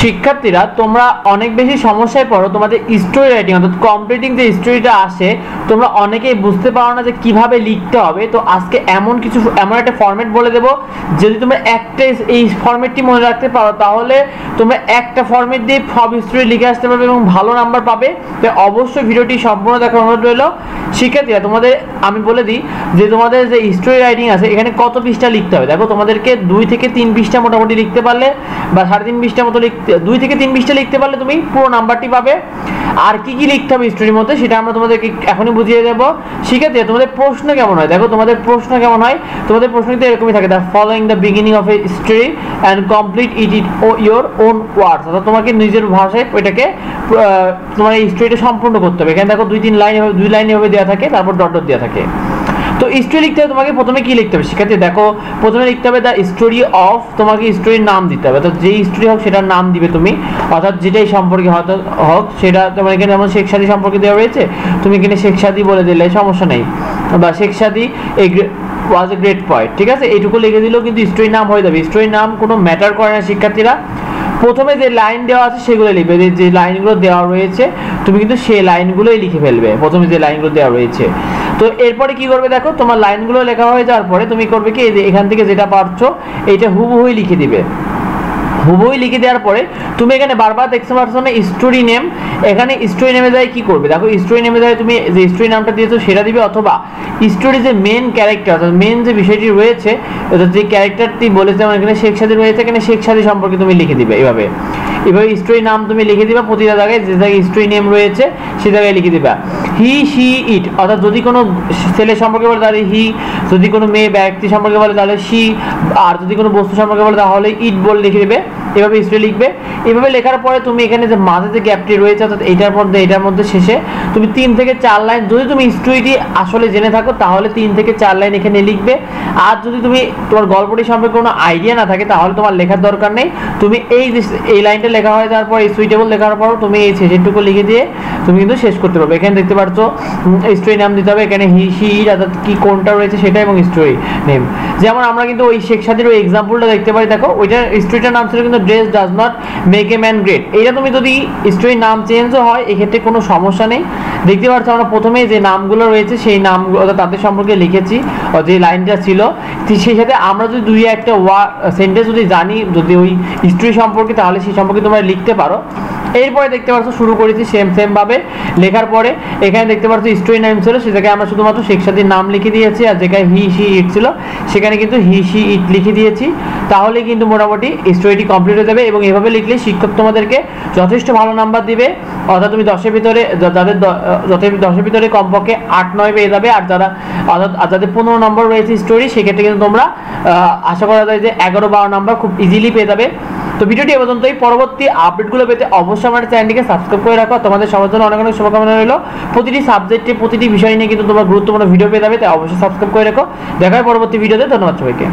শিক্ষার্থীরা তোমরা অনেক বেশি সমস্যায় পড়ো তোমাদের স্টোরি রাইটিং অর্থাৎ কমপ্লিটিং যে স্টোরিটা আসে তোমরা অনেকেই বুঝতে পারো না যে কিভাবে লিখতে হবে। তো আজকে এমন একটা ফরম্যাট বলে দেবো, যদি তোমরা একটা এই ফরম্যাটটি মনে রাখতে পারো তাহলে তোমরা একটা ফরম্যাট দিয়ে সব স্টোরি লিখে আসতে পারবে এবং ভালো নাম্বার পাবে। তো অবশ্যই ভিডিওটি সম্পূর্ণ দেখার অনুরোধ রইল। শিক্ষার্থীরা তোমাদের আমি বলে দিই যে তোমাদের যে স্টোরি রাইটিং আছে এখানে কত পৃষ্ঠা লিখতে হবে। দেখো তোমাদেরকে 2 থেকে 3 পৃষ্ঠা মোটামুটি লিখতে পারলে বা 3.5 পৃষ্ঠার মতো 2 থেকে 3 পৃষ্ঠা লিখতে পারলে তুমি পুরো নাম্বারটি পাবে। আর কি কি লিখতে হবে স্টোরির মধ্যে সেটা আমরা তোমাদেরকে এখনই বুঝিয়ে দেবো। শিক্ষার্থীরা তোমাদের প্রশ্ন কেমন হয়, দেখো তোমাদের প্রশ্ন কেমন হয়, তোমাদের প্রশ্ন কিন্তু এরকমই থাকে, the following the beginning of a story and complete it your own words, অর্থাৎ তোমাকে নিজের ভাষায় ওইটাকে তোমার এই স্টোরিটা সম্পূর্ণ করতে হবে। এখানে দেখো 2 লাইন এভাবে দেওয়া থাকে, তারপর ডট ডট দেওয়া থাকে। তো স্টোরি লিখতে হবে তোমাকে প্রথমে কি লিখতে হবে শিক্ষার্থী, দেখো প্রথমে লিখতে হবে দ্য স্টোরি অফ, তোমাকে স্টোরির নাম দিতে হবে, অর্থাৎ যেই স্টোরি হোক সেটার নাম দিবে তুমি, অর্থাৎ যেটাই সম্পর্কে হোক সেটা। তোমার এখানে যেমন শেখ সাদী সম্পর্কে দেওয়া রয়েছে, তুমি এখানে শেখ সাদী বলে দিলে সমস্যা নেই, বা শেখ সাদী ওয়াজ এ গ্রেট পয়েট, ঠিক আছে, এইটুকু লিখে দিলেও কিন্তু স্টোরির নাম হয়ে যাবে। স্টোরির নাম কোনো ম্যাটার করে না শিক্ষার্থীরা, প্রথমে যে লাইন দেওয়া আছে সেগুলো লিখবে, যে লাইনগুলো দেওয়া রয়েছে তুমি কিন্তু সেই লাইনগুলোই লিখে ফেলবে, প্রথমে যে লাইনগুলো দেওয়া রয়েছে। তো এরপরে কি করবে, দেখো তোমার লাইনগুলো লেখা হয়ে যাওয়ার পরে তুমি করবে কি, এখান থেকে যেটা পারছো এইটা হুবহুই লিখে দিবে। হুবহুই লিখে দেওয়ার পরে তুমি এখানে বারবার দেখতে পাচ্ছ না স্টোরি নেম, এখানে স্টোরি নেমে যায় কি করবে, দেখো স্টোরি নেমে যায় তুমি যে স্টোরি নামটা দিয়েছো সেটা দিবে, অথবা স্টোরি যে মেন ক্যারেক্টার অর্থাৎ মেন যে বিষয়টি রয়েছে অর্থাৎ যে ক্যারেক্টারটি বলেছে আমার এখানে শেখ সাদী রয়েছে, এখানে শেখ সাদী সম্পর্কে তুমি লিখে দিবে। এভাবে স্টোরি নাম তুমি লিখে দিবা, প্রতিটা জায়গায় যে জায়গায় স্টোরি নেম রয়েছে সে জায়গায় লিখে দিবা। হি শি ইট, অর্থাৎ যদি কোনো ছেলে সম্পর্কে বলে তাহলে হি, যদি কোনো মেয়ে ব্যক্তি সম্পর্কে বলে তাহলে শি, আর যদি কোনো বস্তু সম্পর্কে বলে তাহলে ইট বলে লিখে দেবে। এভাবে স্টোরি লিখবে। এভাবে লেখার পরে তুমি এখানে যে মাঝে যে গ্যাপটি রয়েছে অর্থাৎ এটার মধ্যে শেষে তুমি 3 থেকে 4 লাইন, যদি তুমি স্টোরিটি আসলে জেনে থাকো তাহলে 3 থেকে 4 লাইন এখানে লিখবে। আর যদি তুমি তোমার গল্পটি সম্পর্কে কোনো আইডিয়া না থাকে তাহলে তোমার লেখার দরকার নেই, তুমি এই লাইনটা লেখা হয়ে যাওয়ার পর সুইটেবল লেখার পর তুমি এই শেষেরটুকু লিখে দিয়ে তুমি কিন্তু শেষ করতে পারবে। এখানে দেখতে পাচ্ছ স্টোরি নাম দিতে হবে, এখানে হি শি ইট অর্থাৎ কি কোনটা রয়েছে সেটা এবং স্টোরি নেম। যেমন আমরা কিন্তু ওই শেখ সাদীর ওই এক্সাম্পলটা দেখতে পারি, দেখো ওইটার স্টোরিটার নাম ছিল কিন্তু dress does not make a man great. এইটা তুমি যদি স্টোরির নাম চেঞ্জও হয় এক্ষেত্রে কোনো সমস্যা নেই। দেখতে পাচ্ছ আমরা প্রথমে যে নামগুলো রয়েছে সেই নামগুলো তাদের সম্পর্কে লিখেছি, যে লাইনটা ছিল সেই সাথে আমরা যদি 2-1টা সেন্টেন্স যদি জানি যদি ওই স্টোরি সম্পর্কে তাহলে সেই সম্পর্কে তোমরা লিখতে পারো। এরপরে দেখতে পাচ্ছ শুরু করেছি সেম ভাবে লেখার পরে এখানে দেখতে পাচ্ছ স্টোরি নেম ছিল সে জায়গায় আমরা শুধুমাত্র শেখ সাদীর নাম লিখে দিয়েছি, আর যেখানে হি শি ইট ছিল সেখানে কিন্তু হি শি ইট লিখে দিয়েছি। তাহলে কিন্তু মোটামুটি স্টোরিটি কমপ্লিট হয়ে যাবে এবং এভাবে লিখলে শিক্ষক তোমাদেরকে যথেষ্ট ভালো নাম্বার দিবে। অর্থাৎ তুমি 10-এর ভিতরে কমপক্ষে 8-9 পেয়ে যাবে। আর যাদের 15 নম্বর রয়েছে স্টোরি সেক্ষেত্রে কিন্তু তোমরা আশা করা যায় যে 11-12 নাম্বার খুব ইজিলি পেয়ে যাবে। তো ভিডিওটি এ পর্যন্তই, পরবর্তী আপডেটগুলো পেতে অবশ্যই আমার চ্যানেলটিকে সাবস্ক্রাইব করে রাখো। তোমাদের সবার জন্য অনেক অনেক শুভকামনা রইল। প্রতিটি সাবজেক্টে প্রতিটি বিষয় নিয়ে কিন্তু তোমরা গুরুত্বপূর্ণ ভিডিও পেয়ে যাবে, তাই অবশ্যই সাবস্ক্রাইব করে রাখো। দেখা হয় পরবর্তী ভিডিওতে। ধন্যবাদ সবাইকে।